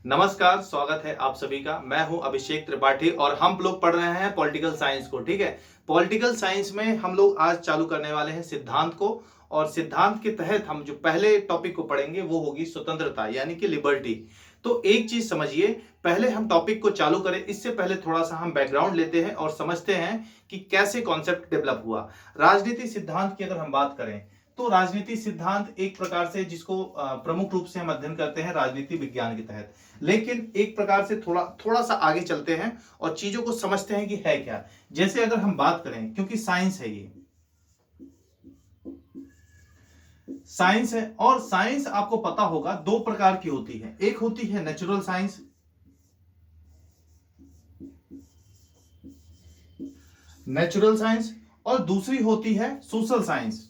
नमस्कार, स्वागत है आप सभी का। मैं हूं अभिषेक त्रिपाठी और हम लोग पढ़ रहे हैं पॉलिटिकल साइंस को। ठीक है, पॉलिटिकल साइंस में हम लोग आज चालू करने वाले हैं सिद्धांत को। और सिद्धांत के तहत हम जो पहले टॉपिक को पढ़ेंगे वो होगी स्वतंत्रता, यानी कि लिबर्टी। तो एक चीज समझिए, पहले हम टॉपिक को चालू करें इससे पहले थोड़ा सा हम बैकग्राउंड लेते हैं और समझते हैं कि कैसे कॉन्सेप्ट डेवलप हुआ। राजनीति सिद्धांत की अगर हम बात करें तो राजनीति सिद्धांत एक प्रकार से जिसको प्रमुख रूप से हम अध्ययन करते हैं राजनीति विज्ञान के तहत। लेकिन एक प्रकार से थोड़ा थोड़ा सा आगे चलते हैं और चीजों को समझते हैं कि है क्या। जैसे अगर हम बात करें, क्योंकि साइंस है, ये साइंस है और साइंस आपको पता होगा दो प्रकार की होती है। एक होती है नेचुरल साइंस, नेचुरल साइंस, और दूसरी होती है सोशल साइंस।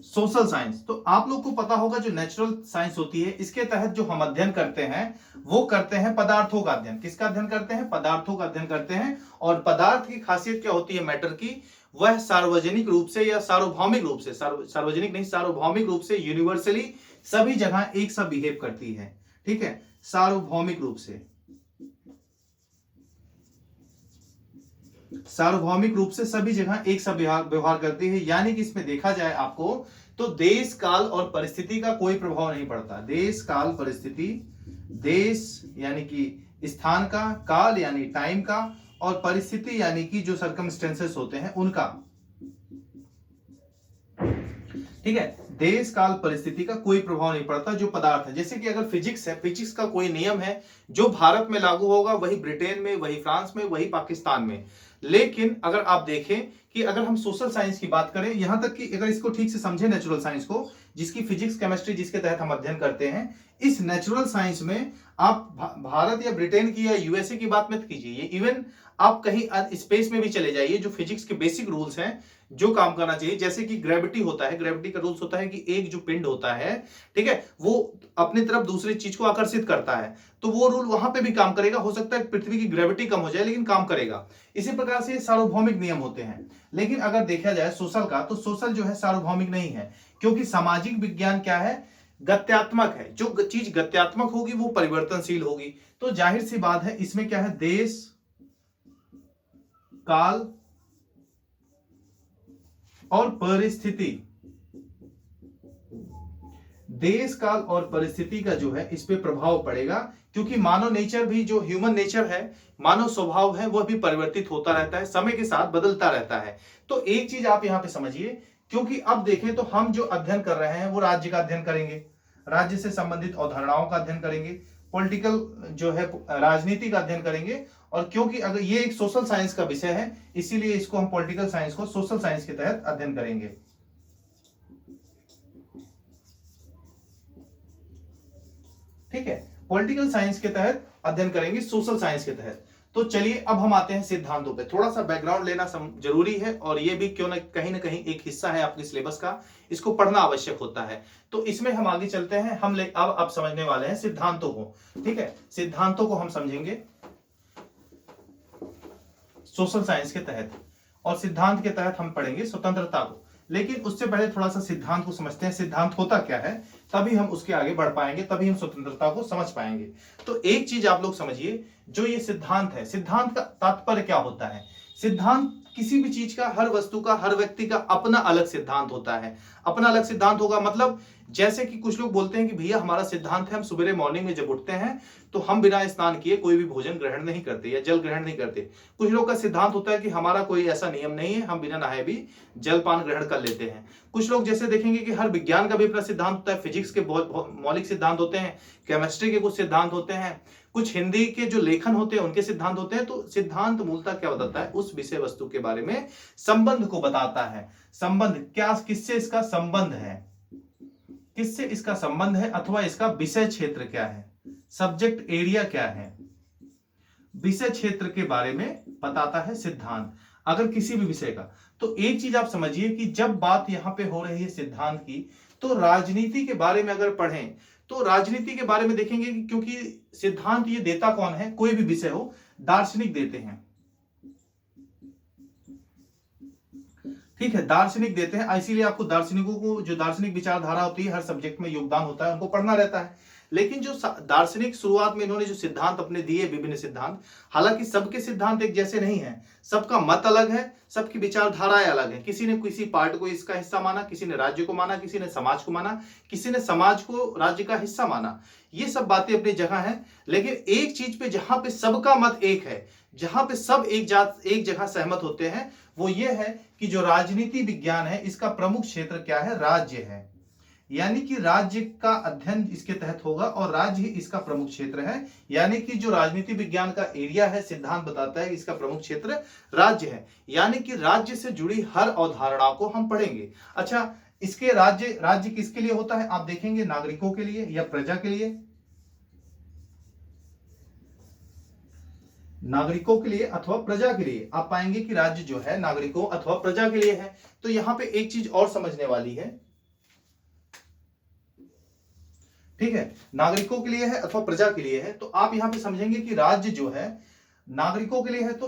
सोशल साइंस तो आप लोग को पता होगा, जो नेचुरल साइंस होती है इसके तहत जो हम अध्ययन करते हैं वो करते हैं पदार्थों का अध्ययन। किसका अध्ययन करते हैं? पदार्थों का अध्ययन करते हैं। और पदार्थ की खासियत क्या होती है मैटर की? वह सार्वजनिक रूप से या सार्वभौमिक रूप से, सार्वजनिक नहीं, सार्वभौमिक रूप से, यूनिवर्सली सभी जगह एक सा बिहेव करती है। ठीक है, सार्वभौमिक रूप से, सार्वभौमिक रूप से सभी जगह एक सा व्यवहार करती है। यानी कि इसमें देखा जाए आपको तो देश काल और परिस्थिति का कोई प्रभाव नहीं पड़ता। देश काल परिस्थिति, देश यानी कि स्थान का, काल यानी टाइम का, और परिस्थिति यानी कि जो सर्कमस्टेंसेस होते हैं उनका। ठीक है, देश काल परिस्थिति का कोई प्रभाव नहीं पड़ता जो पदार्थ है। जैसे कि अगर फिजिक्स है, फिजिक्स का कोई नियम है जो भारत में लागू होगा वही ब्रिटेन में, वही फ्रांस में, वही पाकिस्तान में। लेकिन अगर आप देखें कि अगर हम सोशल साइंस की बात करें, यहां तक कि अगर इसको ठीक से समझें नेचुरल साइंस को, जिसकी फिजिक्स केमिस्ट्री जिसके तहत हम अध्ययन करते हैं, इस नेचुरल साइंस में आप भारत या ब्रिटेन की या यूएसए की बात मत कीजिए। इवन आप कहीं स्पेस में भी चले जाइए, जो फिजिक्स के बेसिक रूल्स हैं जो काम करना चाहिए, जैसे कि ग्रेविटी होता है, ग्रेविटी का रूल्स होता है कि एक जो पिंड होता है, ठीक है, वो अपनी तरफ दूसरी चीज को आकर्षित करता है, तो वो रूल वहां पे भी काम करेगा। हो सकता है पृथ्वी की ग्रेविटी कम हो जाए लेकिन काम करेगा। इसी प्रकार से सार्वभौमिक नियम होते हैं। लेकिन अगर देखा जाए सोशल का, तो सोशल जो है सार्वभौमिक नहीं है, क्योंकि सामाजिक विज्ञान क्या है? गत्यात्मक है। जो चीज गत्यात्मक होगी वो परिवर्तनशील होगी। तो जाहिर सी बात है इसमें क्या है? देश काल और परिस्थिति, देश काल और परिस्थिति का जो है इस पे प्रभाव पड़ेगा, क्योंकि मानव नेचर भी, जो ह्यूमन नेचर है, मानव स्वभाव है, वह भी परिवर्तित होता रहता है, समय के साथ बदलता रहता है। तो एक चीज आप यहां पे समझिए, क्योंकि अब देखें तो हम जो अध्ययन कर रहे हैं वो राज्य का अध्ययन करेंगे, राज्य से संबंधित अवधारणाओं का अध्ययन करेंगे, पॉलिटिकल जो है राजनीति का अध्ययन करेंगे। और क्योंकि अगर ये एक सोशल साइंस का विषय है, इसीलिए इसको हम पॉलिटिकल साइंस को सोशल साइंस के तहत अध्ययन करेंगे। ठीक है, पॉलिटिकल साइंस के तहत अध्ययन करेंगे, सोशल साइंस के तहत। तो चलिए अब हम आते हैं सिद्धांतों पे। थोड़ा सा बैकग्राउंड लेना जरूरी है, और ये भी क्यों ना कहीं एक हिस्सा है आपके सिलेबस का, इसको पढ़ना आवश्यक होता है। तो इसमें हम आगे चलते हैं। हम अब समझने वाले हैं सिद्धांतों को। ठीक है, सिद्धांतों को हम समझेंगे सोशल साइंस के तहत, और सिद्धांत के तहत हम पढ़ेंगे स्वतंत्रता को। लेकिन उससे पहले थोड़ा सा सिद्धांत को समझते हैं, सिद्धांत होता क्या है, तभी हम उसके आगे बढ़ पाएंगे, तभी हम स्वतंत्रता को समझ पाएंगे। तो एक चीज आप लोग समझिए, जो ये सिद्धांत है, सिद्धांत का तात्पर्य क्या होता है? सिद्धांत किसी भी चीज का, हर वस्तु का, हर व्यक्ति का अपना अलग सिद्धांत होता है। अपना अलग सिद्धांत होगा मतलब, जैसे कि कुछ लोग बोलते हैं कि भैया हमारा सिद्धांत है, हम सुबह मॉर्निंग में जब उठते हैं तो हम बिना स्नान किए कोई भी भोजन ग्रहण नहीं करते या जल ग्रहण नहीं करते। कुछ लोग का सिद्धांत होता है कि हमारा कोई ऐसा नियम नहीं है, हम बिना नहाए भी जलपान ग्रहण कर लेते हैं। कुछ लोग जैसे देखेंगे कि हर विज्ञान का भी अपना सिद्धांत होता है, फिजिक्स के बहुत मौलिक सिद्धांत होते हैं, केमिस्ट्री के कुछ सिद्धांत होते हैं, कुछ हिंदी के जो लेखन होते हैं उनके सिद्धांत होते हैं। तो सिद्धांत मूलतः क्या बताता है? उस विषय वस्तु के बारे में संबंध को बताता है। संबंध क्या, किससे इसका संबंध है, किससे इसका संबंध है, अथवा इसका विषय क्षेत्र क्या है, सब्जेक्ट एरिया क्या है, विषय क्षेत्र के बारे में बताता है सिद्धांत, अगर किसी भी विषय का। तो एक चीज आप समझिए कि जब बात यहां पे हो रही है सिद्धांत की, तो राजनीति के बारे में अगर पढ़ें तो राजनीति के बारे में देखेंगे कि क्योंकि सिद्धांत ये देता कौन है, कोई भी विषय हो, दार्शनिक देते हैं। ठीक है, दार्शनिक देते हैं, इसीलिए आपको दार्शनिकों को, जो दार्शनिक विचारधारा होती है, हर सब्जेक्ट में योगदान होता है, उनको पढ़ना रहता है। लेकिन जो दार्शनिक शुरुआत में इन्होंने जो सिद्धांत अपने दिए, विभिन्न सिद्धांत, हालांकि सबके सिद्धांत एक जैसे नहीं है, सबका मत अलग है, सबकी विचारधाराएं अलग है। किसी ने किसी पार्ट को इसका हिस्सा माना, किसी ने राज्य को माना, किसी ने समाज को माना, किसी ने समाज को राज्य का हिस्सा माना। ये सब बातें अपनी जगह है, लेकिन एक चीज पे जहां पे सबका मत एक है, जहां पे सब एक जगह सहमत होते हैं, वो ये है कि जो राजनीति विज्ञान है, इसका प्रमुख क्षेत्र क्या है? राज्य है। यानी कि राज्य का अध्ययन इसके तहत होगा और राज्य ही इसका प्रमुख क्षेत्र है। यानी कि जो राजनीति विज्ञान का एरिया है, सिद्धांत बताता है इसका प्रमुख क्षेत्र राज्य है। यानी कि राज्य से जुड़ी हर अवधारणा को हम पढ़ेंगे। अच्छा, इसके राज्य किसके लिए होता है? आप देखेंगे नागरिकों के लिए या प्रजा के लिए, नागरिकों के लिए अथवा प्रजा के लिए। आप पाएंगे कि राज्य जो है नागरिकों अथवा प्रजा के लिए है। तो यहां पे एक चीज और समझने वाली है, ठीक है, नागरिकों के लिए है अथवा प्रजा के लिए है, तो आप यहां पे समझेंगे कि राज्य जो है नागरिकों के लिए है, तो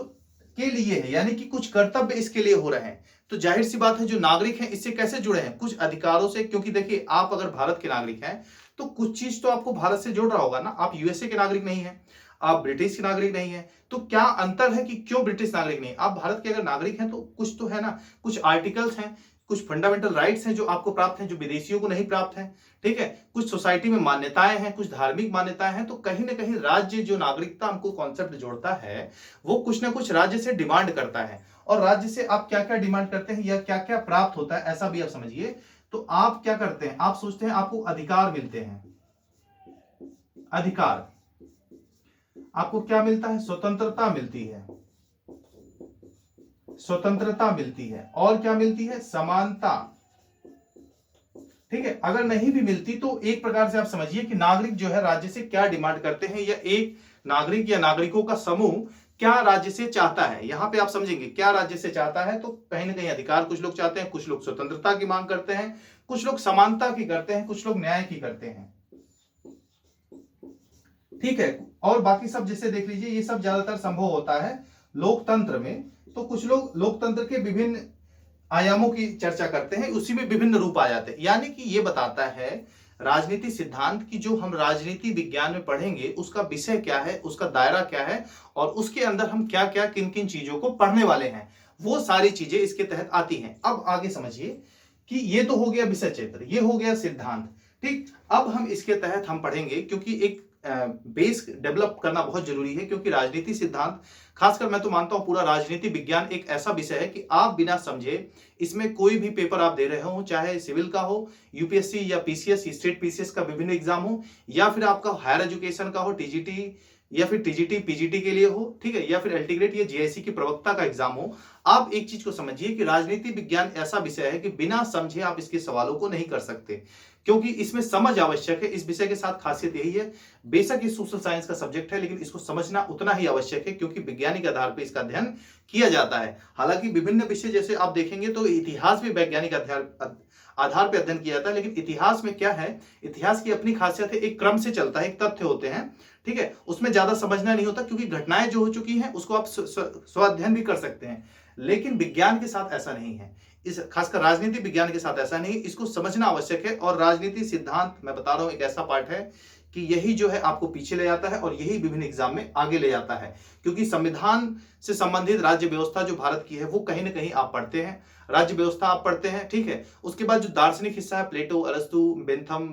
के लिए है, यानी कि कुछ कर्तव्य इसके लिए हो रहे हैं। तो जाहिर सी बात है, जो नागरिक हैं इससे कैसे जुड़े हैं? कुछ अधिकारों से। क्योंकि देखिए, आप अगर भारत के नागरिक हैं तो कुछ चीज तो आपको भारत से जोड़ रहा होगा ना। आप यूएसए के नागरिक नहीं है, आप ब्रिटिश के नागरिक नहीं है, तो क्या अंतर है कि क्यों ब्रिटिश नागरिक नहीं? आप भारत के अगर नागरिक हैं तो कुछ तो है ना, कुछ आर्टिकल्स हैं, कुछ फंडामेंटल राइट्स हैं जो आपको प्राप्त हैं, जो विदेशियों को नहीं प्राप्त हैं। ठीक है, कुछ सोसाइटी में मान्यताएं हैं, कुछ धार्मिक मान्यताएं हैं। तो कहीं ना कहीं राज्य जो नागरिकता हमको कॉन्सेप्ट जोड़ता है, वो कुछ ना कुछ राज्य से डिमांड करता है। और राज्य से आप क्या क्या डिमांड करते हैं या क्या क्या प्राप्त होता है, ऐसा भी आप समझिए। तो आप क्या करते हैं? आप सोचते हैं आपको अधिकार मिलते हैं। अधिकार, आपको क्या मिलता है? स्वतंत्रता मिलती है, स्वतंत्रता मिलती है। और क्या मिलती है? समानता। ठीक है, अगर नहीं भी मिलती तो एक प्रकार से आप समझिए कि नागरिक जो है राज्य से क्या डिमांड करते हैं, या एक नागरिक या नागरिकों का समूह क्या राज्य से चाहता है। यहां पे आप समझेंगे क्या राज्य से चाहता है, तो कहीं ना कहीं अधिकार कुछ लोग चाहते हैं, कुछ लोग स्वतंत्रता की मांग करते हैं, कुछ लोग समानता की करते हैं, कुछ लोग न्याय की करते हैं। ठीक है, और बाकी सब जैसे देख लीजिए, ये सब ज्यादातर संभव होता है लोकतंत्र में। तो कुछ लोग लोकतंत्र के विभिन्न आयामों की चर्चा करते हैं, उसी में विभिन्न रूप आ जाते हैं। यानी कि ये बताता है राजनीति सिद्धांत की, जो हम राजनीति विज्ञान में पढ़ेंगे उसका विषय क्या है, उसका दायरा क्या है, और उसके अंदर हम क्या क्या किन किन चीजों को पढ़ने वाले हैं, वो सारी चीजें इसके तहत आती हैं। अब आगे समझिए कि ये तो हो गया विषय क्षेत्र, ये हो गया सिद्धांत। ठीक, अब हम इसके तहत हम पढ़ेंगे, क्योंकि एक बेस डेवलप करना बहुत जरूरी है। क्योंकि राजनीति सिद्धांत, खासकर मैं तो मानता हूं पूरा राजनीति विज्ञान एक ऐसा विषय है कि आप बिना समझे इसमें कोई भी पेपर आप दे रहे हो, चाहे सिविल का हो, यूपीएससी या पीसीएस, स्टेट पीसीएस का विभिन्न एग्जाम हो, या फिर आपका हायर एजुकेशन का हो, टीजीटी या फिर टीजीटी पीजीटी के लिए हो, ठीक है, या फिर एल्टीग्रेट या जीआईसी की प्रवक्ता का एग्जाम हो, आप एक चीज को समझिए कि राजनीति विज्ञान ऐसा विषय है कि बिना समझे आप इसके सवालों को नहीं कर सकते, क्योंकि इसमें समझ आवश्यक है। इस विषय के साथ खासियत यही है, बेशक ये सोशल साइंस का सब्जेक्ट है, लेकिन इसको समझना उतना ही आवश्यक है, क्योंकि वैज्ञानिक आधार पर इसका अध्ययन किया जाता है। हालांकि विभिन्न विषय जैसे आप देखेंगे तो इतिहास भी वैज्ञानिक आधार पर अध्ययन किया जाता है, लेकिन इतिहास में क्या है, इतिहास की अपनी खासियत है, एक क्रम से चलता है, एक तथ्य होते हैं, ठीक है, उसमें ज्यादा समझना नहीं होता, क्योंकि घटनाएं जो हो चुकी हैं उसको आप स्वाध्ययन भी कर सकते हैं। लेकिन विज्ञान के साथ ऐसा नहीं है, इस खासकर राजनीति विज्ञान के साथ ऐसा नहीं, इसको समझना आवश्यक है। और राजनीति सिद्धांत मैं बता रहा हूं एक ऐसा पार्ट है कि यही जो है आपको पीछे ले जाता है और यही विभिन्न एग्जाम में आगे ले जाता है, क्योंकि संविधान से संबंधित राज्य व्यवस्था जो भारत की है वो कहीं ना कहीं आप पढ़ते हैं, राज्य व्यवस्था आप पढ़ते हैं। ठीक है, उसके बाद जो दार्शनिक हिस्सा है, प्लेटो, अरस्तु, बेंथम,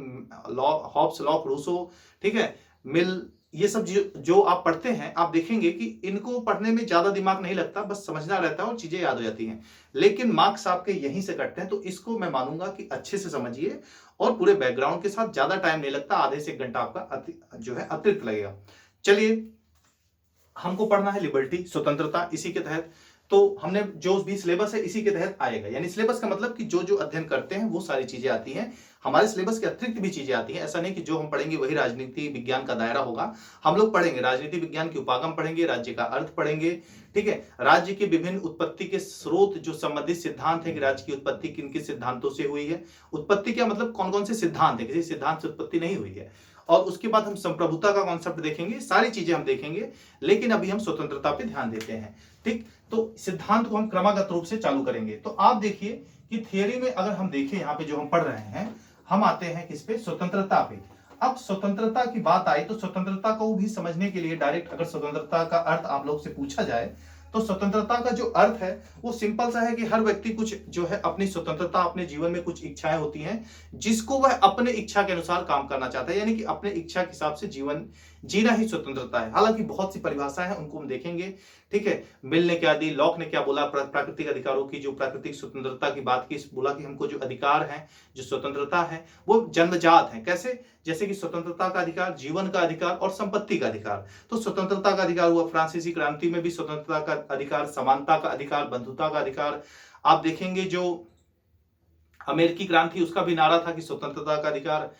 हॉब्स, लॉक, रूसो, ठीक है, मिल, ये सब जो आप पढ़ते हैं, आप देखेंगे कि इनको पढ़ने में ज्यादा दिमाग नहीं लगता, बस समझना रहता है और चीजें याद हो जाती हैं, लेकिन मार्क्स आपके यहीं से कटते हैं। तो इसको मैं मानूंगा कि अच्छे से समझिए और पूरे बैकग्राउंड के साथ, ज्यादा टाइम नहीं लगता, आधे से 1 घंटा आपका जो है अतिरिक्त लगेगा। चलिए, हमको पढ़ना है लिबर्टी, स्वतंत्रता, इसी के तहत तो हमने जो भी सिलेबस है इसी के तहत आएगा। यानी सिलेबस का मतलब कि जो जो अध्ययन करते हैं वो सारी चीजें आती हैं, हमारे सिलेबस के अतिरिक्त भी चीजें आती हैं। ऐसा नहीं कि जो हम पढ़ेंगे वही राजनीति विज्ञान का दायरा होगा। हम लोग पढ़ेंगे राजनीति विज्ञान के उपागम पढ़ेंगे, राज्य का अर्थ पढ़ेंगे, ठीक है, राज्य के विभिन्न उत्पत्ति के स्रोत, जो संबंधित सिद्धांत है कि राज्य की उत्पत्ति किन किन सिद्धांतों से हुई है। उत्पत्ति क्या मतलब, कौन कौन से सिद्धांत है, किसी सिद्धांत से उत्पत्ति नहीं हुई है। और उसके बाद हम संप्रभुता का कॉन्सेप्ट देखेंगे, सारी चीजें हम देखेंगे, लेकिन अभी हम स्वतंत्रता पे ध्यान देते हैं। ठीक, तो सिद्धांत को हम क्रमागत रूप से चालू करेंगे। तो आप देखिए कि थियरी में अगर हम देखें, यहाँ पे जो हम पढ़ रहे हैं, हम आते हैं किस पे, स्वतंत्रता पे। अब स्वतंत्रता की बात आई तो स्वतंत्रता को भी समझने के लिए डायरेक्ट अगर स्वतंत्रता का अर्थ आप लोग से पूछा जाए तो स्वतंत्रता का जो अर्थ है वो सिंपल सा है कि हर व्यक्ति कुछ जो है अपनी स्वतंत्रता, अपने जीवन में कुछ इच्छाएं होती हैं जिसको वह अपने इच्छा के अनुसार काम करना चाहता है, यानी कि अपने इच्छा के हिसाब से जीवन जीना ही स्वतंत्रता है। हालांकि बहुत सी परिभाषाएं हैं, उनको हम देखेंगे। ठीक है, मिल ने क्या दी, लॉक ने क्या बोला, प्राकृतिक अधिकारों की जो प्राकृतिक स्वतंत्रता की बात की, बोला कि हमको जो अधिकार है, जो स्वतंत्रता है वो जन्मजात है। कैसे, जैसे कि स्वतंत्रता का अधिकार, जीवन का अधिकार और संपत्ति का अधिकार। तो स्वतंत्रता का अधिकार हुआ फ्रांसीसी क्रांति में भी स्वतंत्रता का अधिकार, समानता का अधिकार, बंधुता का अधिकार। आप देखेंगे जो अमेरिकी क्रांति, उसका भी नारा था कि स्वतंत्रता का अधिकार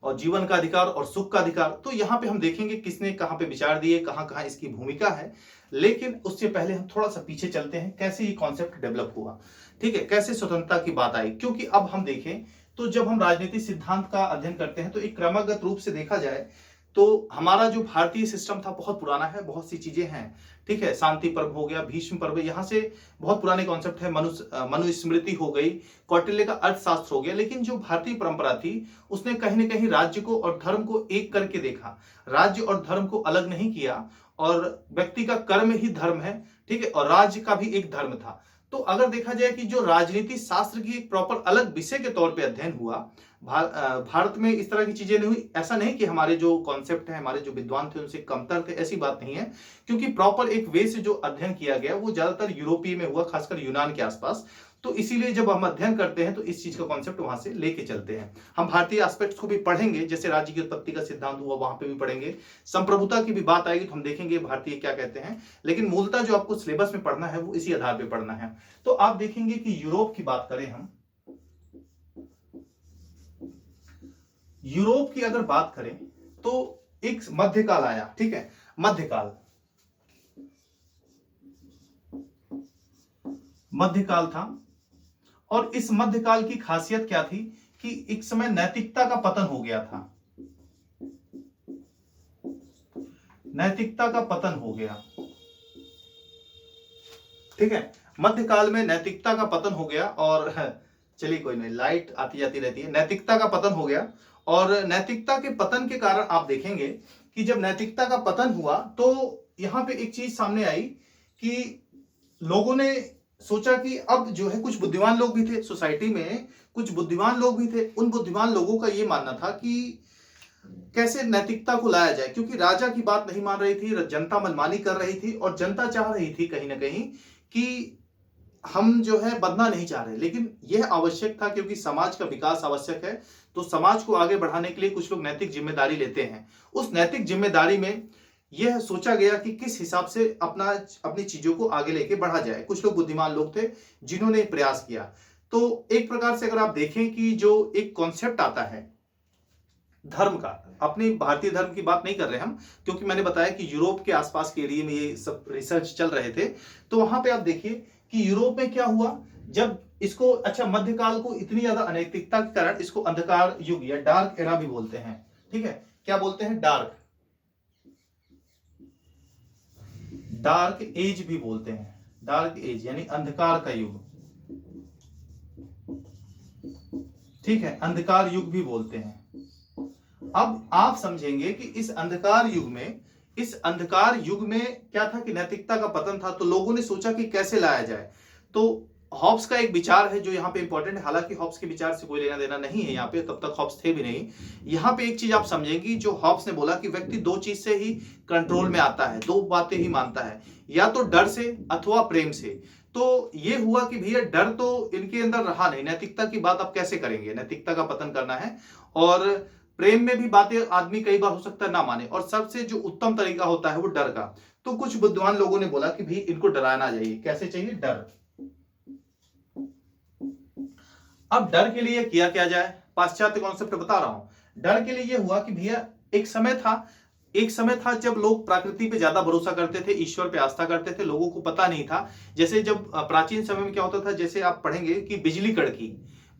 और जीवन का अधिकार और सुख का अधिकार। तो यहाँ पे हम देखेंगे किसने कहां पे विचार दिए, कहां कहां इसकी भूमिका है। लेकिन उससे पहले हम थोड़ा सा पीछे चलते हैं, कैसे ये कॉन्सेप्ट डेवलप हुआ। ठीक है, कैसे स्वतंत्रता की बात आई, क्योंकि अब हम देखें तो जब हम राजनीतिक सिद्धांत का अध्ययन करते हैं तो एक क्रमागत रूप से देखा जाए तो हमारा जो भारतीय सिस्टम था बहुत पुराना है, बहुत सी चीजें हैं। ठीक है, शांति पर्व हो गया, भीष्म पर्व, यहाँ से बहुत पुराने कॉन्सेप्ट है, मनुस्मृति हो गई, कौटिल्य का अर्थशास्त्र हो गया। लेकिन जो भारतीय परंपरा थी उसने कहीं ना कहीं राज्य को और धर्म को एक करके देखा, राज्य और धर्म को अलग नहीं किया, और व्यक्ति का कर्म ही धर्म है। ठीक है, और राज्य का भी एक धर्म था। तो अगर देखा जाए कि जो राजनीति शास्त्र की एक प्रॉपर अलग विषय के तौर पे अध्ययन हुआ, भारत में इस तरह की चीजें नहीं हुई। ऐसा नहीं कि हमारे जो कॉन्सेप्ट है, हमारे जो विद्वान थे उनसे कमतर थे, ऐसी बात नहीं है, क्योंकि प्रॉपर एक वे से जो अध्ययन किया गया वो ज्यादातर यूरोपीय में हुआ, खासकर यूनान के आसपास। तो इसीलिए जब हम अध्ययन करते हैं तो इस चीज का कॉन्सेप्ट वहां से लेके चलते हैं। हम भारतीय एस्पेक्ट्स को भी पढ़ेंगे, जैसे राज्य की उत्पत्ति का सिद्धांत हुआ वहां पे भी पढ़ेंगे, संप्रभुता की भी बात आएगी तो हम देखेंगे भारतीय क्या कहते हैं। लेकिन मूलतः जो आपको सिलेबस में पढ़ना है वो इसी आधार पर पढ़ना है। तो आप देखेंगे कि यूरोप की बात करें हम, यूरोप की अगर बात करें तो एक मध्यकाल आया। ठीक है, मध्यकाल था, और इस मध्यकाल की खासियत क्या थी कि एक समय नैतिकता का पतन हो गया था, नैतिकता का पतन हो गया। ठीक है, मध्यकाल में नैतिकता का पतन हो गया, और चलिए कोई नहीं, लाइट आती जाती रहती है। नैतिकता का पतन हो गया, और नैतिकता के पतन के कारण आप देखेंगे कि जब नैतिकता का पतन हुआ तो यहां पे एक चीज सामने आई कि लोगों ने सोचा कि अब जो है, कुछ बुद्धिमान लोग भी थे सोसाइटी में, कुछ बुद्धिमान लोग भी थे। उन बुद्धिमान लोगों का यह मानना था कि कैसे नैतिकता को लाया जाए, क्योंकि राजा की बात नहीं मान रही थी, जनता मनमानी कर रही थी, और जनता चाह रही थी कहीं ना कहीं कि हम जो है बदलना नहीं चाह रहे। लेकिन यह आवश्यक था, क्योंकि समाज का विकास आवश्यक है, तो समाज को आगे बढ़ाने के लिए कुछ लोग नैतिक जिम्मेदारी लेते हैं। उस नैतिक जिम्मेदारी में यह सोचा गया कि किस हिसाब से अपनी चीजों को आगे लेके बढ़ा जाए। कुछ लोग बुद्धिमान लोग थे जिन्होंने प्रयास किया। तो एक प्रकार से अगर आप देखें कि जो एक कॉन्सेप्ट आता है धर्म का, अपने भारतीय धर्म की बात नहीं कर रहे हम, क्योंकि मैंने बताया कि यूरोप के आसपास के एरिया में ये सब रिसर्च चल रहे थे। तो वहां पे आप देखिए कि यूरोप में क्या हुआ, जब इसको, अच्छा, मध्यकाल को इतनी ज्यादा अनैतिकता के कारण इसको अंधकार युग या डार्क एरा भी बोलते हैं। ठीक है, क्या बोलते हैं, डार्क एज भी बोलते हैं, डार्क एज यानी अंधकार का युग। ठीक है, अंधकार युग भी बोलते हैं। अब आप समझेंगे कि इस अंधकार युग में क्या था कि नैतिकता का पतन था, तो लोगों ने सोचा कि कैसे लाया जाए। तो हॉब्स का एक विचार है जो यहाँ पे इंपॉर्टेंट है, हालांकि हॉब्स के विचार से कोई लेना देना नहीं है यहाँ पे, तब तक हॉब्स थे भी नहीं। यहाँ पे एक चीज आप समझेंगी, जो हॉब्स ने बोला कि व्यक्ति दो चीज से ही कंट्रोल में आता है, दो बातें ही मानता है, या तो डर से अथवा प्रेम से। तो ये हुआ कि भैया डर तो इनके अंदर रहा नहीं, नैतिकता की बात आप कैसे करेंगे, नैतिकता का पतन करना है, और प्रेम में भी बातें आदमी कई बार हो सकता है ना माने, और सबसे जो उत्तम तरीका होता है वो डर का। तो कुछ बुद्धिमान लोगों ने बोला कि भाई इनको डराना चाहिए। कैसे चाहिए, डर। अब डर के लिए किया क्या जाए, पाश्चात्य कॉन्सेप्ट बता रहा हूं। डर के लिए यह हुआ कि भैया एक समय था जब लोग प्रकृति पे ज्यादा भरोसा करते थे, ईश्वर पे आस्था करते थे, लोगों को पता नहीं था। जैसे जब प्राचीन समय में क्या होता था, जैसे आप पढ़ेंगे कि बिजली कड़की,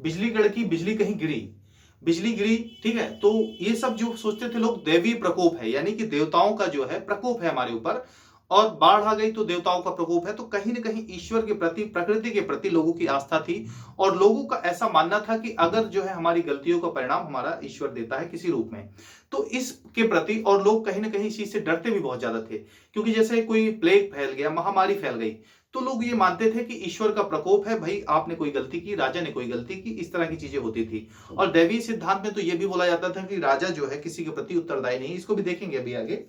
बिजली कहीं गिरी, बिजली गिरी, ठीक है। तो ये सब जो सोचते थे लोग दैवीय प्रकोप है, यानी कि देवताओं का जो है प्रकोप है हमारे ऊपर, और बाढ़ आ गई तो देवताओं का प्रकोप है। तो कहीं ना कहीं ईश्वर के प्रति, प्रकृति के प्रति लोगों की आस्था थी, और लोगों का ऐसा मानना था कि अगर जो है हमारी गलतियों का परिणाम हमारा ईश्वर देता है किसी रूप में, तो इसके प्रति, और लोग कहीं ना कहीं इस चीज से डरते भी बहुत ज्यादा थे, क्योंकि जैसे कोई प्लेग फैल गया, महामारी फैल गई, तो लोग ये मानते थे कि ईश्वर का प्रकोप है, भाई आपने कोई गलती की, राजा ने कोई गलती की, इस तरह की चीजें होती थी। और दैवीय सिद्धांत में तो ये भी बोला जाता था कि राजा जो है किसी के प्रति उत्तरदायी नहीं, इसको भी देखेंगे अभी आगे।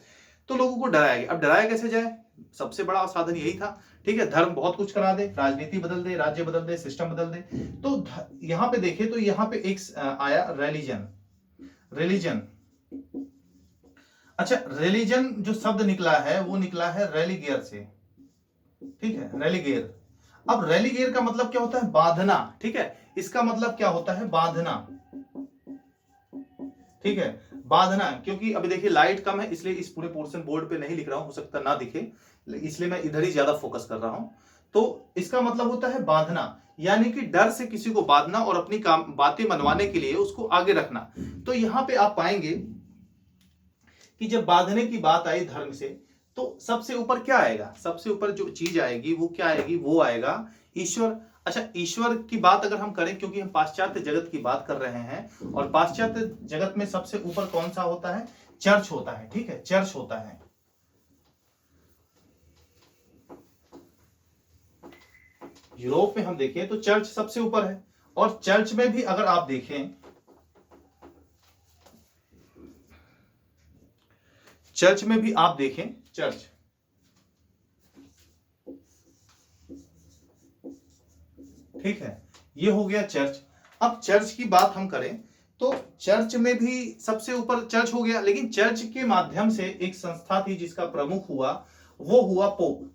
तो लोगों को डराया गया। अब डराया कैसे जाए, सबसे बड़ा साधन यही था, ठीक है, धर्म बहुत कुछ करा दे, राजनीति बदल दे, राज्य बदल दे, सिस्टम बदल दे। तो यहां पे देखें तो यहां पे एक आया रिलीजन। रिलीजन, अच्छा, रिलीजन जो शब्द निकला है वो निकला है रेलीगियर से, ठीक है, रेलीगियर। अब रेलीगियर का मतलब क्या होता है, बांधना, ठीक है, इसका मतलब क्या होता है, बांधना, ठीक है, बांधना। क्योंकि अभी देखिए लाइट कम है, इसलिए इस पूरे पोर्शन बोर्ड पे नहीं लिख रहा हूं, हो सकता ना दिखे, इसलिए मैं इधर ही ज्यादा फोकस कर रहा हूं। तो इसका मतलब होता है बांधना, यानी कि डर से किसी को बांधना और अपनी काम बातें मनवाने के लिए उसको आगे रखना। तो यहां पे आप पाएंगे कि जब बांधने की बात आई धर्म से, तो सबसे ऊपर क्या आएगा, सबसे ऊपर जो चीज आएगी वो क्या आएगी, वो आएगा ईश्वर। अच्छा, ईश्वर की बात अगर हम करें, क्योंकि हम पाश्चात्य जगत की बात कर रहे हैं, और पाश्चात्य जगत में सबसे ऊपर कौन सा होता है, चर्च होता है, ठीक है, चर्च होता है। यूरोप में हम देखें तो चर्च सबसे ऊपर है, और चर्च में भी अगर आप देखें, चर्च में भी आप देखें, चर्च, ठीक है, ये हो गया चर्च। अब चर्च की बात हम करें तो चर्च में भी सबसे ऊपर चर्च हो गया, लेकिन चर्च के माध्यम से एक संस्था थी जिसका प्रमुख हुआ, वो हुआ पोप।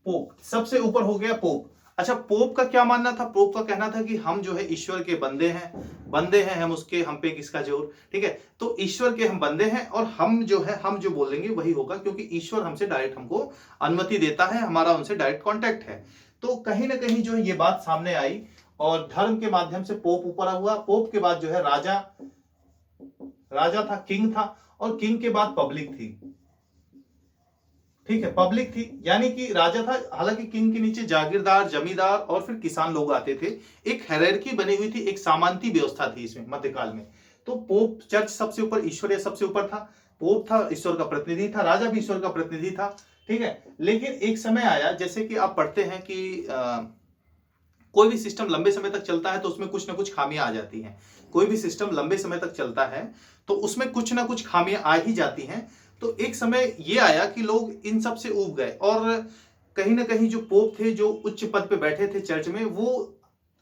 पोप सबसे ऊपर हो गया, पोप। अच्छा, पोप का क्या मानना था, पोप का कहना था कि हम जो है ईश्वर के बंदे हैं, बंदे हैं हम उसके, हम पे किसका जोर, ठीक है। तो ईश्वर के हम बंदे हैं, और हम जो है, हम जो बोलेंगे वही होगा, क्योंकि ईश्वर हमसे डायरेक्ट हमको अनुमति देता है, हमारा उनसे डायरेक्ट कांटेक्ट है। तो कहीं ना कहीं जो है ये बात सामने आई, और धर्म के माध्यम से पोप ऊपर हुआ। पोप के बाद जो है राजा, राजा था, किंग था, और किंग के बाद पब्लिक थी, ठीक है, पब्लिक थी, यानी कि राजा था, हालांकि किंग के नीचे जागीरदार, जमींदार और फिर किसान लोग आते थे। एक हायरार्की बनी हुई थी, एक सामंती व्यवस्था थी इसमें मध्यकाल में। तो पोप, चर्च सबसे ऊपर, ईश्वर सबसे ऊपर था, पोप था, ईश्वर का प्रतिनिधि था, राजा भी ईश्वर का प्रतिनिधि था, ठीक है। लेकिन एक समय आया, जैसे कि आप पढ़ते हैं कि कोई भी सिस्टम लंबे समय तक चलता है तो उसमें कुछ ना कुछ खामियां आ जाती हैं। कोई भी सिस्टम लंबे समय तक चलता है तो उसमें कुछ ना कुछ खामियां आ ही जाती हैं। तो एक समय ये आया कि लोग इन सब से ऊब गए, और कहीं ना कहीं जो पोप थे, जो उच्च पद पे बैठे थे चर्च में, वो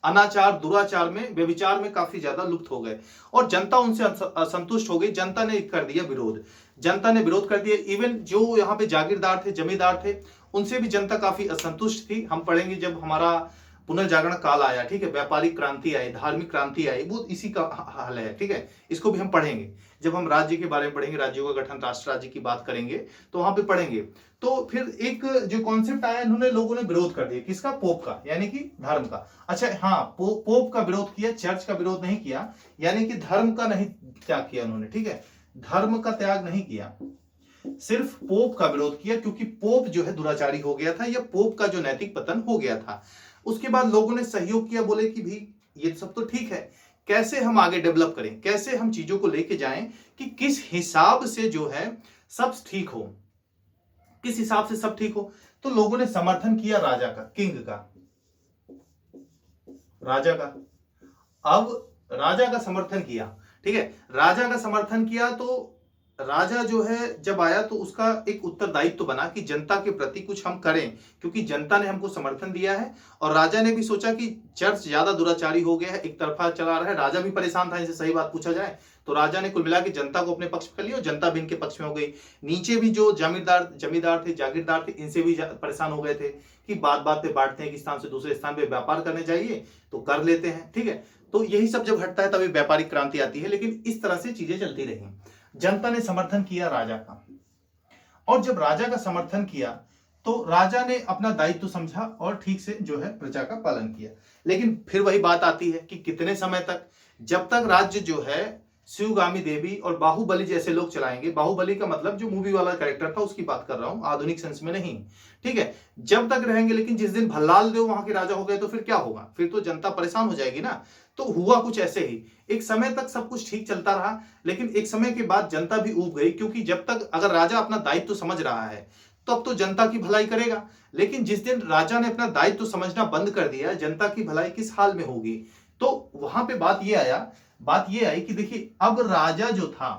अनाचार, दुराचार में, व्यभिचार में काफी ज्यादा लुप्त हो गए, और जनता उनसे असंतुष्ट हो गई। जनता ने कर दिया विरोध, जनता ने विरोध कर दिया। इवन जो यहाँ पे जागीरदार थे, जमींदार थे, उनसे भी जनता काफी असंतुष्ट थी। हम पढ़ेंगे जब हमारा पुनर्जागरण काल आया, ठीक है, व्यापारिक क्रांति आई, धार्मिक क्रांति आई, वो इसी का हाल है, ठीक है। इसको भी हम पढ़ेंगे जब हम राज्य के बारे में पढ़ेंगे, राज्यों का गठन, राष्ट्र राज्य की बात करेंगे तो वहां पे पढ़ेंगे। तो फिर एक जो कॉन्सेप्ट आया, इन्होंने, लोगों ने विरोध कर दिया, किसका, पोप का, यानी कि धर्म का। अच्छा हाँ, पोप का विरोध किया, चर्च का विरोध नहीं किया, यानी कि धर्म का नहीं त्याग किया उन्होंने, ठीक है, धर्म का त्याग नहीं किया, सिर्फ पोप का विरोध किया, क्योंकि पोप जो है दुराचारी हो गया था, या पोप का जो नैतिक पतन हो गया था। उसके बाद लोगों ने सहयोग किया, बोले कि भी ये सब तो ठीक है, कैसे हम आगे डेवलप करें, कैसे हम चीजों को लेके जाएं कि किस हिसाब से जो है सब ठीक हो, किस हिसाब से सब ठीक हो। तो लोगों ने समर्थन किया राजा का, किंग का, राजा का। अब राजा का समर्थन किया, ठीक है, राजा का समर्थन किया, तो राजा जो है जब आया तो उसका एक उत्तरदायित्व तो बना कि जनता के प्रति कुछ हम करें, क्योंकि जनता ने हमको समर्थन दिया है। और राजा ने भी सोचा कि चर्च ज्यादा दुराचारी हो गया है, एक तरफा चला रहा है, राजा भी परेशान था, इनसे सही बात पूछा जाए। तो राजा ने कुल मिला के जनता को अपने पक्ष में कर लिया, और जनता भी इनके पक्ष में हो गई। नीचे भी जो जमींदार थे, जागीरदार थे, इनसे भी परेशान हो गए थे कि बात बात पे बांटते हैं कि स्थान से दूसरे स्थान पे व्यापार करने जाइए तो कर लेते हैं, ठीक है। तो यही सब जब हटता है तभी व्यापारिक क्रांति आती है। लेकिन इस तरह से चीजें चलती रही। जनता ने समर्थन किया राजा का, और जब राजा का समर्थन किया तो राजा ने अपना दायित्व समझा और ठीक से जो है प्रजा का पालन किया। लेकिन फिर वही बात आती है कि कितने समय तक, जब तक राज्य जो है शिवगामी देवी और बाहुबली जैसे लोग चलाएंगे, बाहुबली का मतलब जो मूवी वाला कैरेक्टर था उसकी बात कर रहा हूं, आधुनिक सेंस में नहीं, ठीक है, जब तक रहेंगे। लेकिन जिस दिन भल्लाल देव वहां के राजा हो गए तो फिर क्या होगा, फिर तो जनता परेशान हो जाएगी ना। तो हुआ कुछ ऐसे ही, एक समय तक सब कुछ ठीक चलता रहा, लेकिन एक समय के बाद जनता भी ऊब गई, क्योंकि जब तक अगर राजा अपना दायित्व समझ रहा है तो अब तो जनता की भलाई करेगा। लेकिन जिस दिन राजा ने अपना दायित्व समझना बंद कर दिया, जनता की भलाई किस हाल में होगी। तो वहां पे बात ये आई कि देखिए अब राजा जो था,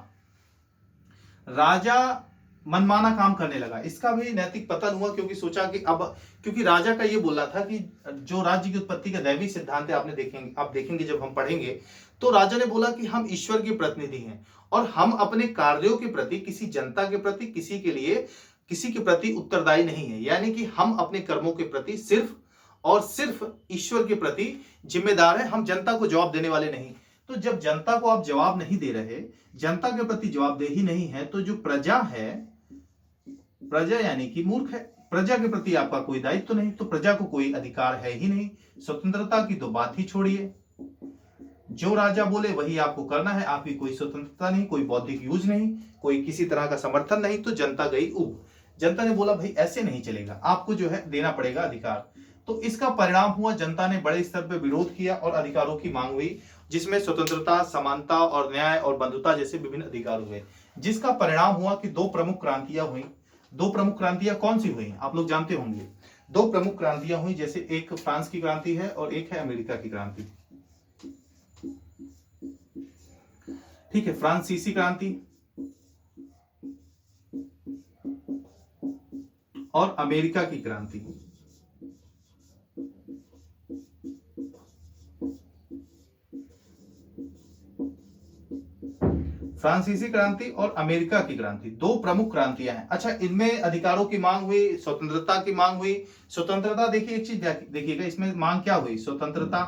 राजा मनमाना काम करने लगा, इसका भी नैतिक पतन हुआ, क्योंकि सोचा कि अब, क्योंकि राजा का ये बोलना था कि जो राज्य की उत्पत्ति का दैवी सिद्धांत है, आप देखेंगे जब हम पढ़ेंगे, तो राजा ने बोला कि हम ईश्वर के प्रतिनिधि हैं और हम अपने कार्यों के प्रति, किसी जनता के प्रति, किसी के प्रति उत्तरदायी नहीं है। यानी कि हम अपने कर्मों के प्रति सिर्फ और सिर्फ ईश्वर के प्रति जिम्मेदार है, हम जनता को जवाब देने वाले नहीं। तो जब जनता को आप जवाब नहीं दे रहे, जनता के प्रति जवाबदेही नहीं है, तो जो प्रजा है, प्रजा यानी कि मूर्ख है, प्रजा के प्रति आपका कोई दायित्व तो नहीं, तो प्रजा को कोई अधिकार है ही नहीं। स्वतंत्रता की तो बात ही छोड़िए, जो राजा बोले वही आपको करना है, आपकी कोई स्वतंत्रता नहीं, कोई बौद्धिक यूज नहीं, कोई किसी तरह का समर्थन नहीं। तो जनता गई ऊब, जनता ने बोला भाई ऐसे नहीं चलेगा, आपको जो है देना पड़ेगा अधिकार। तो इसका परिणाम हुआ, जनता ने बड़े स्तर पर विरोध किया और अधिकारों की मांग हुई, जिसमें स्वतंत्रता, समानता और न्याय और बंधुता जैसे विभिन्न अधिकार हुए, जिसका परिणाम हुआ कि दो प्रमुख क्रांतियां हुई। दो प्रमुख क्रांतियां कौन सी हुई आप लोग जानते होंगे। दो प्रमुख क्रांतियां हुई, जैसे एक फ्रांस की क्रांति है और एक है अमेरिका की क्रांति। ठीक है, फ्रांसीसी क्रांति और अमेरिका की क्रांति। फ्रांसीसी क्रांति और अमेरिका की क्रांति, दो प्रमुख क्रांतियां हैं। अच्छा, इनमें अधिकारों की मांग हुई, स्वतंत्रता की मांग हुई। स्वतंत्रता, देखिए एक चीज देखिएगा, इसमें मांग क्या हुई, स्वतंत्रता,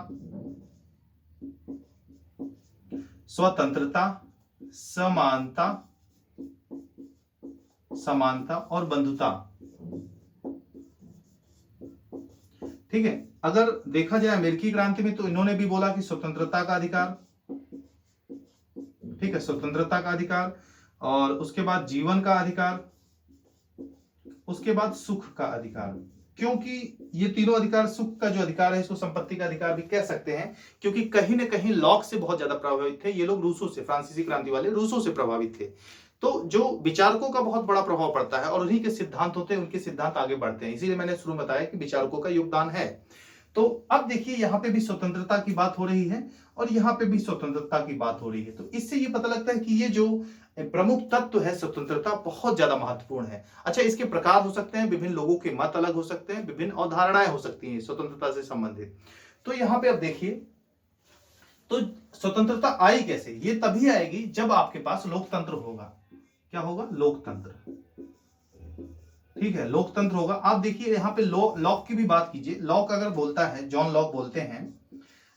समानता और बंधुता। ठीक है, अगर देखा जाए अमेरिकी क्रांति में, तो इन्होंने भी बोला कि स्वतंत्रता का अधिकार, ठीक है, स्वतंत्रता का अधिकार, और उसके बाद जीवन का अधिकार, उसके बाद सुख का अधिकार। क्योंकि ये तीनों अधिकार, सुख का जो अधिकार है इसको संपत्ति का अधिकार भी कह सकते हैं, क्योंकि कहीं ना कहीं लॉक से बहुत ज्यादा प्रभावित थे ये लोग, रूसों से, फ्रांसीसी क्रांति वाले रूसों से प्रभावित थे। तो जो विचारकों का बहुत बड़ा प्रभाव पड़ता है और उन्हीं के सिद्धांत होते हैं, उनके सिद्धांत आगे बढ़ते हैं, इसीलिए मैंने शुरू में बताया कि विचारकों का योगदान है। तो अब देखिए यहां पे भी स्वतंत्रता की बात हो रही है और यहां पे भी स्वतंत्रता की बात हो रही है। तो इससे ये पता लगता है कि ये जो प्रमुख तत्व है स्वतंत्रता, बहुत ज्यादा महत्वपूर्ण है। अच्छा, इसके प्रकार हो सकते हैं, विभिन्न लोगों के मत अलग हो सकते हैं, विभिन्न अवधारणाएं हो सकती हैं स्वतंत्रता से संबंधित। तो यहां पे अब देखिए, तो स्वतंत्रता आई कैसे, ये तभी आएगी जब आपके पास लोकतंत्र होगा। क्या होगा, लोकतंत्र। ठीक है, लोकतंत्र होगा। आप देखिए यहाँ पे लॉक की भी बात कीजिए। लॉक अगर बोलता है, जॉन लॉक बोलते हैं,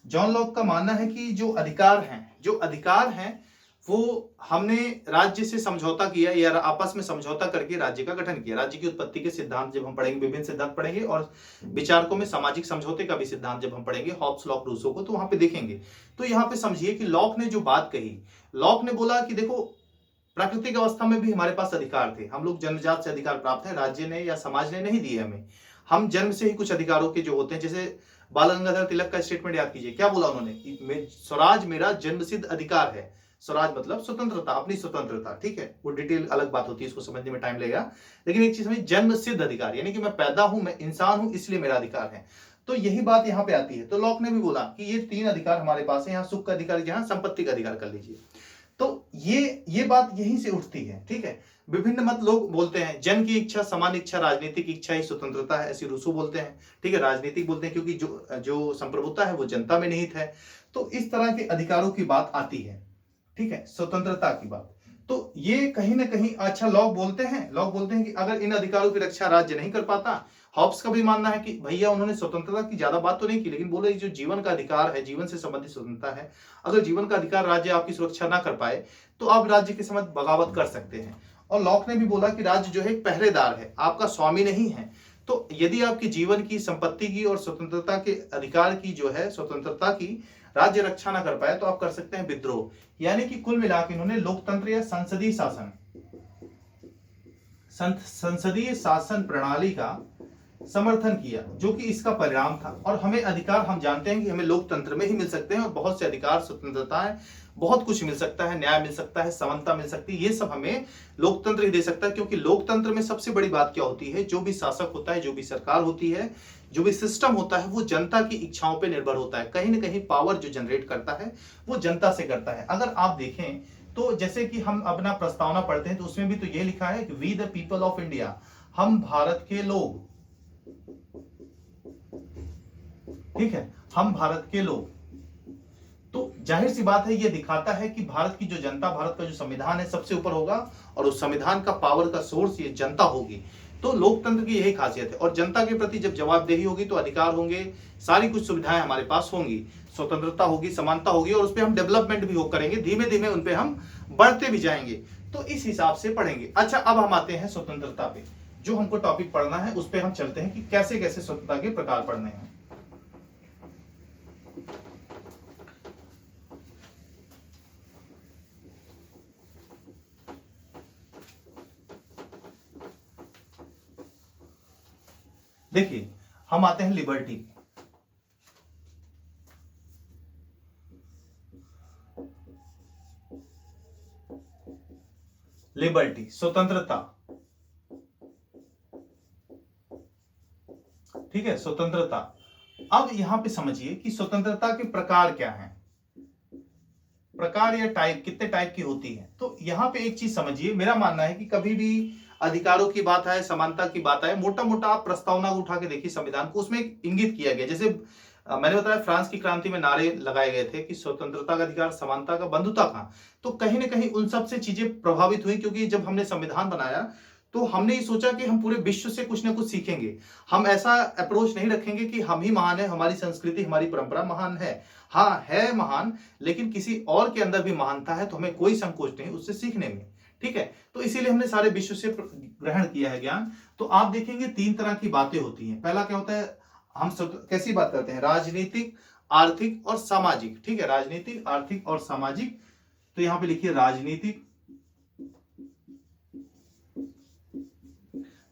जॉन लॉक का मानना है कि जो अधिकार हैं वो हमने राज्य से समझौता किया या आपस में समझौता करके राज्य का गठन किया। राज्य की उत्पत्ति के सिद्धांत जब हम पढ़ेंगे, विभिन्न सिद्धांत पढ़ेंगे, और विचारकों में सामाजिक समझौते का भी सिद्धांत जब हम पढ़ेंगे, हॉब्स, लॉक, रूसो को, तो वहां पे देखेंगे। तो यहाँ पे समझिए कि लॉक ने जो बात कही, लॉक ने बोला कि देखो, प्राकृतिक अवस्था में भी हमारे पास अधिकार थे, हम लोग जन्मजात से अधिकार प्राप्त है, राज्य ने या समाज ने नहीं दिए हमें, हम जन्म से ही कुछ अधिकारों के जो होते हैं, जैसे बाल गंगाधर तिलक का स्टेटमेंट याद कीजिए, क्या बोला उन्होंने, स्वराज मेरा जन्मसिद्ध अधिकार है। स्वराज मतलब स्वतंत्रता, अपनी स्वतंत्रता। ठीक है, वो डिटेल अलग बात होती है, इसको समझने में टाइम लगेगा, लेकिन एक चीज समझिए, जन्म सिद्ध अधिकार, यानी कि मैं पैदा हूं, मैं इंसान हूं, इसलिए मेरा अधिकार है। तो यही बात यहाँ पे आती है। तो लॉक ने भी बोला कि ये तीन अधिकार हमारे पास है, यहाँ सुख का अधिकार, यहाँ संपत्ति का अधिकार कर लीजिए। तो ये बात यहीं से उठती है। ठीक है, विभिन्न मत लोग बोलते हैं, जन की इच्छा, समान इच्छा, राजनीतिक इच्छा ही स्वतंत्रता है, ऐसी रूसो बोलते हैं। ठीक है, राजनीतिक बोलते हैं क्योंकि जो संप्रभुता है वो जनता में निहित है। तो इस तरह के अधिकारों की बात आती है। ठीक है, स्वतंत्रता की बात। तो ये कहीं ना कहीं, अच्छा, लॉक बोलते हैं कि अगर इन अधिकारों की रक्षा राज्य नहीं कर पाता। हॉब्स का भी मानना है कि भैया उन्होंने स्वतंत्रता की ज्यादा बात तो नहीं की, लेकिन बोले जो जीवन का अधिकार है, जीवन से संबंधित स्वतंत्रता है, अगर जीवन का अधिकार राज्य आपकी सुरक्षा ना कर पाए तो आप राज्य के समक्ष बगावत कर सकते हैं। और लॉक ने भी बोला कि राज्य जो है एक पहरेदार है, आपका स्वामी नहीं है। तो यदि आपके जीवन की, संपत्ति की और स्वतंत्रता के अधिकार की जो है, स्वतंत्रता की राज्य रक्षा ना कर पाए तो आप कर सकते हैं विद्रोह। यानी कि कुल मिलाकर इन्होंने लोकतंत्र या संसदीय शासन प्रणाली का समर्थन किया, जो कि इसका परिणाम था। और हमें अधिकार, हम जानते हैं कि हमें लोकतंत्र में ही मिल सकते हैं, और बहुत से अधिकार, स्वतंत्रताएं, बहुत कुछ मिल सकता है, न्याय मिल सकता है, समानता मिल सकती है, ये सब हमें लोकतंत्र ही दे सकता है। क्योंकि लोकतंत्र में सबसे बड़ी बात क्या होती है, जो भी शासक होता है, जो भी सरकार होती है, जो भी सिस्टम होता है, वो जनता की इच्छाओं पर निर्भर होता है। कहीं ना कहीं पावर जो जनरेट करता है वो जनता से करता है। अगर आप देखें तो जैसे कि हम अपना प्रस्तावना पढ़ते हैं तो उसमें भी तो ये लिखा है कि we the people of India, हम भारत के लोग, ठीक है, हम भारत के लोग। तो जाहिर सी बात है, ये दिखाता है कि भारत की जो जनता, भारत का जो संविधान है, सबसे ऊपर होगा, और उस संविधान का पावर का सोर्स ये जनता होगी। तो लोकतंत्र की यही खासियत है। और जनता के प्रति जब जवाबदेही होगी तो अधिकार होंगे, सारी कुछ सुविधाएं हमारे पास होंगी, स्वतंत्रता होगी, समानता होगी, और उस पर हम डेवलपमेंट भी करेंगे, धीमे धीमे उन पर हम बढ़ते भी जाएंगे। तो इस हिसाब से पढ़ेंगे। अच्छा, अब हम आते हैं स्वतंत्रता पे। जो हमको टॉपिक पढ़ना है उस पर हम चलते हैं कि कैसे कैसे स्वतंत्रता के प्रकार पढ़ने हैं। देखिए, हम आते हैं लिबर्टी। लिबर्टी, स्वतंत्रता, ठीक है, स्वतंत्रता। अब यहां पे समझिए कि स्वतंत्रता के प्रकार क्या हैं, प्रकार या टाइप, कितने टाइप की होती है। तो यहां पे एक चीज समझिए, मेरा मानना है कि कभी भी अधिकारों की बात आए, समानता की बात आए, मोटा मोटा आप प्रस्तावना को उठा के देखिए संविधान को, उसमें इंगित किया गया। जैसे मैंने बताया फ्रांस की क्रांति में नारे लगाए गए थे कि स्वतंत्रता का अधिकार, समानता का, बंधुता का। तो कहीं ना कहीं उन सब से चीजें प्रभावित हुई, क्योंकि जब हमने संविधान बनाया तो हमने ये सोचा कि हम पूरे विश्व से कुछ ना कुछ सीखेंगे। हम ऐसा अप्रोच नहीं रखेंगे कि हम ही महान है, हमारी संस्कृति, हमारी परंपरा महान है। हाँ है महान, लेकिन किसी और के अंदर भी महानता है, तो हमें कोई संकोच नहीं उससे सीखने में, ठीक है। तो इसीलिए हमने सारे विश्व से ग्रहण किया है ज्ञान। तो आप देखेंगे 3 तरह की बातें होती हैं। पहला क्या होता है, हम सब कैसी बात करते हैं, राजनीतिक, आर्थिक और सामाजिक, ठीक है, राजनीतिक, आर्थिक और सामाजिक। तो यहां पे लिखिए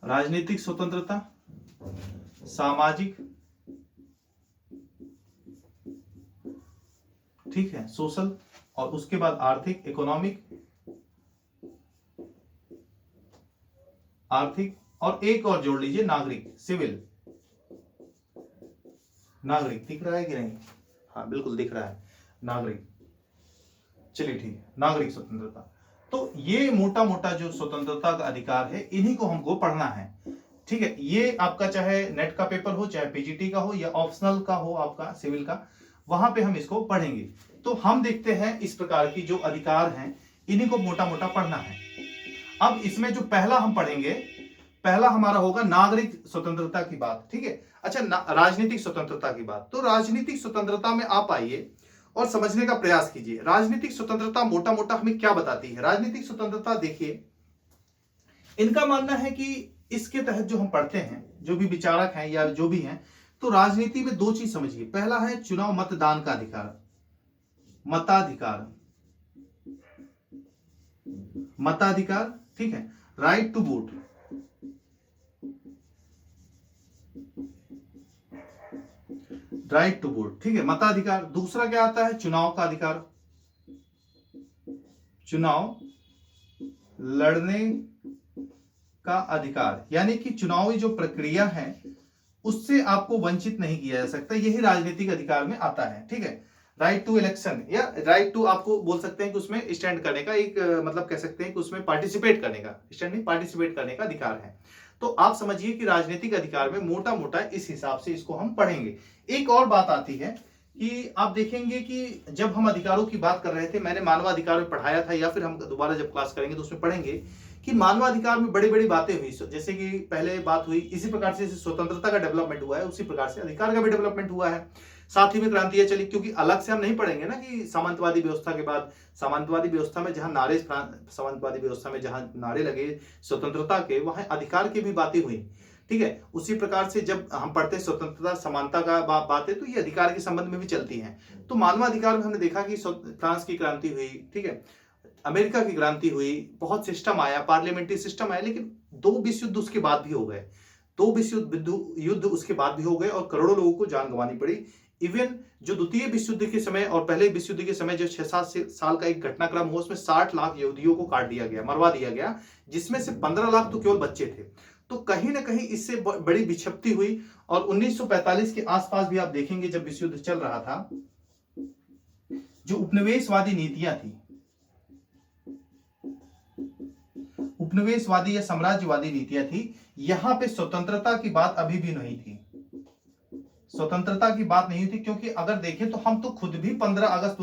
राजनीतिक स्वतंत्रता, सामाजिक, ठीक है, सोशल, और उसके बाद आर्थिक, इकोनॉमिक, आर्थिक, और एक और जोड़ लीजिए नागरिक, सिविल। नागरिक दिख रहा है कि नहीं? हाँ बिल्कुल दिख रहा है, नागरिक। चलिए ठीक है, नागरिक स्वतंत्रता। तो ये मोटा मोटा जो स्वतंत्रता का अधिकार है, इन्हीं को हमको पढ़ना है, ठीक है। ये आपका चाहे नेट का पेपर हो, चाहे पीजीटी का हो, या ऑप्शनल का हो आपका सिविल का, वहां पे हम इसको पढ़ेंगे। तो हम देखते हैं इस प्रकार की जो अधिकार हैं, इन्हीं को मोटा मोटा पढ़ना है। अब इसमें जो पहला हम पढ़ेंगे, पहला हमारा होगा नागरिक स्वतंत्रता की बात, ठीक है। अच्छा, राजनीतिक स्वतंत्रता की बात। तो राजनीतिक स्वतंत्रता में आप आइए और समझने का प्रयास कीजिए। राजनीतिक स्वतंत्रता मोटा मोटा हमें क्या बताती है। राजनीतिक स्वतंत्रता देखिए, इनका मानना है कि इसके तहत जो हम पढ़ते हैं, जो भी विचारक हैं या जो भी हैं, तो राजनीति में 2 चीज समझिए। पहला है चुनाव मतदान का अधिकार, मताधिकार, मताधिकार, ठीक है, right to vote, right to vote, ठीक है, मताधिकार। दूसरा क्या आता है, चुनाव का अधिकार, चुनाव लड़ने का अधिकार। यानी कि चुनावी जो प्रक्रिया है उससे आपको वंचित नहीं किया जा सकता, यही राजनीतिक अधिकार में आता है, ठीक है। राइट टू इलेक्शन, या राइट टू आपको बोल सकते हैं कि उसमें स्टैंड करने का एक मतलब कह सकते हैं कि उसमें पार्टिसिपेट करने का, स्टैंड नहीं, पार्टिसिपेट करने का अधिकार है। तो आप समझिए कि राजनीतिक अधिकार में मोटा मोटा इस हिसाब से इसको हम पढ़ेंगे। एक और बात आती है कि आप देखेंगे कि जब हम अधिकारों की बात कर रहे थे, मैंने मानवाधिकार में पढ़ाया था, या फिर हम दोबारा जब क्लास करेंगे तो उसमें पढ़ेंगे कि मानवाधिकार में बड़ी बड़ी बातें हुई। जैसे कि पहले बात हुई, इसी प्रकार से स्वतंत्रता का डेवलपमेंट हुआ है, उसी प्रकार से अधिकार का भी डेवलपमेंट हुआ है। साथ ही में क्रांतियां चली, क्योंकि अलग से हम नहीं पढ़ेंगे ना कि सामंतवादी व्यवस्था के बाद, सामंतवादी व्यवस्था में जहां नारे, सामंतवादी व्यवस्था में जहां नारे लगे स्वतंत्रता के, वहां अधिकार की भी बातें हुई, ठीक है। उसी प्रकार से जब हम पढ़ते हैं स्वतंत्रता समानता का बात है, तो ये अधिकार के संबंध में भी चलती है। तो मानवाधिकार में हमने देखा कि फ्रांस की क्रांति हुई, ठीक है, अमेरिका की क्रांति हुई, बहुत सिस्टम आया, पार्लियामेंट्री सिस्टम आया, लेकिन 2 विश्व युद्ध उसके बाद भी हो गए, 2 विश्व युद्ध उसके बाद भी हो गए और करोड़ों लोगों को जान गंवानी पड़ी। इवन जो द्वितीय विश्व युद्ध के समय और पहले विश्व युद्ध के समय जो 6-7 साल का एक घटनाक्रम हुआ, उसमें 60 लाख यहूदियों को काट दिया गया, मरवा दिया गया, जिसमें से 15 लाख तो केवल बच्चे थे। तो कहीं ना कहीं इससे बड़ी विक्षिप्ति हुई। और 1945 के आसपास भी आप देखेंगे, जब विश्व युद्ध चल रहा था, जो उपनिवेशवादी नीतियां थी, उपनिवेशवादी या साम्राज्यवादी नीतियां थी, यहां पे स्वतंत्रता की बात अभी भी नहीं थी, स्वतंत्रता की बात नहीं थी। क्योंकि अगर देखें तो हम तो खुद भी 15 अगस्त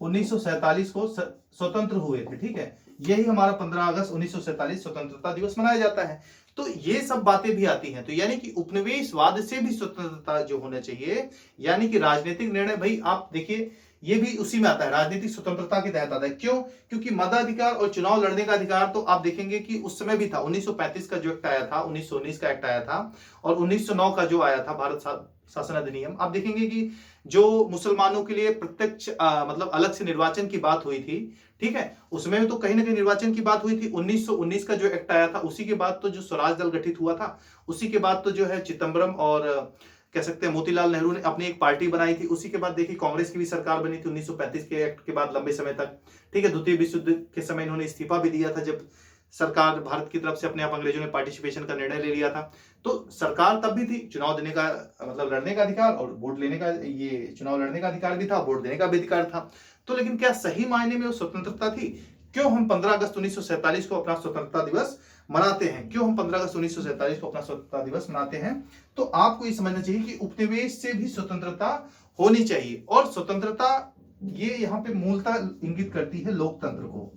1947 को स्वतंत्र हुए थे, ठीक है, यही हमारा 15 अगस्त 1947 स्वतंत्रता दिवस मनाया जाता है। तो ये सब बातें भी आती हैं। तो यानी कि उपनिवेशवाद से भी स्वतंत्रता जो होना चाहिए, यानी कि राजनीतिक निर्णय, भाई आप देखिए ये भी उसी में आता है, राजनीतिक स्वतंत्रता के तहत आता है। क्यों? क्योंकि मताधिकार और चुनाव लड़ने का अधिकार तो आप देखेंगे कि उस समय भी था। 1935 का जो एक्ट आया था, 1919 का एक्ट आया था, और 1909 का जो आया था भारत शासन अधिनियम, आप देखेंगे कि जो मुसलमानों के लिए प्रत्यक्ष मतलब अलग से निर्वाचन की बात हुई थी, ठीक है, उसमें तो कहीं ना कहीं निर्वाचन की बात हुई थी। 1919 का जो एक्ट आया था, उसी के बाद तो जो स्वराज दल गठित हुआ था, उसी के बाद तो जो है चिदम्बरम और कह सकते हैं मोतीलाल नेहरू ने अपनी एक पार्टी बनाई थी। उसी के बाद देखिए कांग्रेस की भी सरकार बनी थी 1935 के एक्ट के बाद लंबे समय तक, ठीक है। द्वितीय विश्व युद्ध के समय इन्होंने इस्तीफा भी दिया था, जब सरकार भारत की तरफ से अपने आप अंग्रेजों ने पार्टिसिपेशन का निर्णय ले लिया था। तो सरकार तब भी थी, चुनाव देने का मतलब लड़ने का अधिकार और वोट लेने का, ये चुनाव लड़ने का अधिकार भी था, वोट देने का भी अधिकार था। तो लेकिन क्या सही मायने में वो स्वतंत्रता थी? क्यों हम 15 अगस्त 1947 को अपना स्वतंत्रता दिवस मनाते हैं? क्यों हम 15 अगस्त 1947 को अपना स्वतंत्रता दिवस मनाते हैं? तो आपको ये समझना चाहिए कि उपनिवेश से भी स्वतंत्रता होनी चाहिए, और स्वतंत्रता ये यहाँ पे मूलतः इंगित करती है लोकतंत्र को,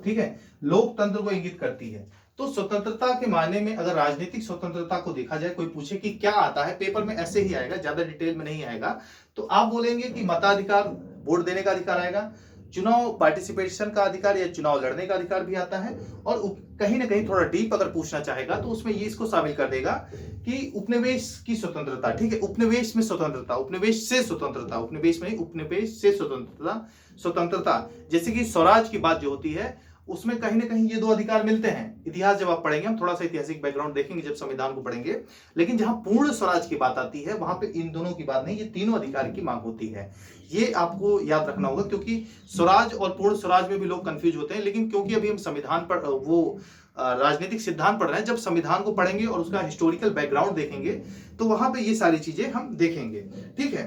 ठीक है, लोकतंत्र को इंगित करती है। तो स्वतंत्रता के मायने में अगर राजनीतिक स्वतंत्रता को देखा जाए, कोई पूछे कि क्या आता है, पेपर में ऐसे ही आएगा, ज्यादा डिटेल में नहीं आएगा, तो आप बोलेंगे कि मताधिकार, वोट देने का अधिकार आएगा, चुनाव पार्टिसिपेशन का अधिकार या चुनाव लड़ने का अधिकार भी आता है, और कहीं ना कहीं थोड़ा डीप अगर पूछना चाहेगा तो उसमें ये इसको शामिल कर देगा कि उपनिवेश की स्वतंत्रता, ठीक है, उपनिवेश में स्वतंत्रता, उपनिवेश से स्वतंत्रता, उपनिवेश में उपनिवेश से स्वतंत्रता, जैसे कि स्वराज की बात जो होती है, उसमें कहीं ना कहीं ये 2 अधिकार मिलते हैं। इतिहास जब आप पढ़ेंगे, हम थोड़ा सा ऐतिहासिक बैकग्राउंड देखेंगे जब संविधान को पढ़ेंगे, लेकिन जहां पूर्ण स्वराज की बात आती है, वहां पे इन दोनों की बात नहीं, ये तीनों अधिकार की मांग होती है। ये आपको याद रखना होगा, क्योंकि स्वराज और पूर्ण स्वराज में भी लोग कंफ्यूज होते हैं। लेकिन क्योंकि अभी हम संविधान पर राजनीतिक सिद्धांत पढ़ रहे हैं, जब संविधान को पढ़ेंगे और उसका हिस्टोरिकल बैकग्राउंड देखेंगे, तो वहां पे ये सारी चीजें हम देखेंगे, ठीक है।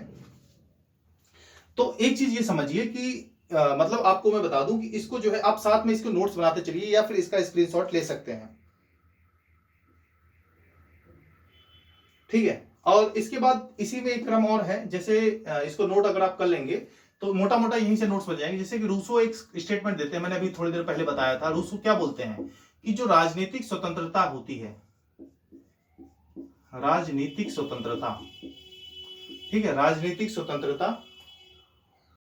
तो एक चीज ये समझिए कि मतलब आपको मैं बता दूं कि इसको जो है आप साथ में इसको नोट्स बनाते चलिए, या फिर इसका स्क्रीनशॉट ले सकते हैं, ठीक है। और इसके बाद इसी में एक क्रम और है, जैसे इसको नोट अगर आप कर लेंगे तो मोटा मोटा यहीं से नोट्स बन जाएंगे। जैसे कि रूसो एक स्टेटमेंट देते हैं, मैंने अभी थोड़ी देर पहले बताया था। रूसो क्या बोलते हैं कि जो राजनीतिक स्वतंत्रता होती है, राजनीतिक स्वतंत्रता, ठीक है, राजनीतिक स्वतंत्रता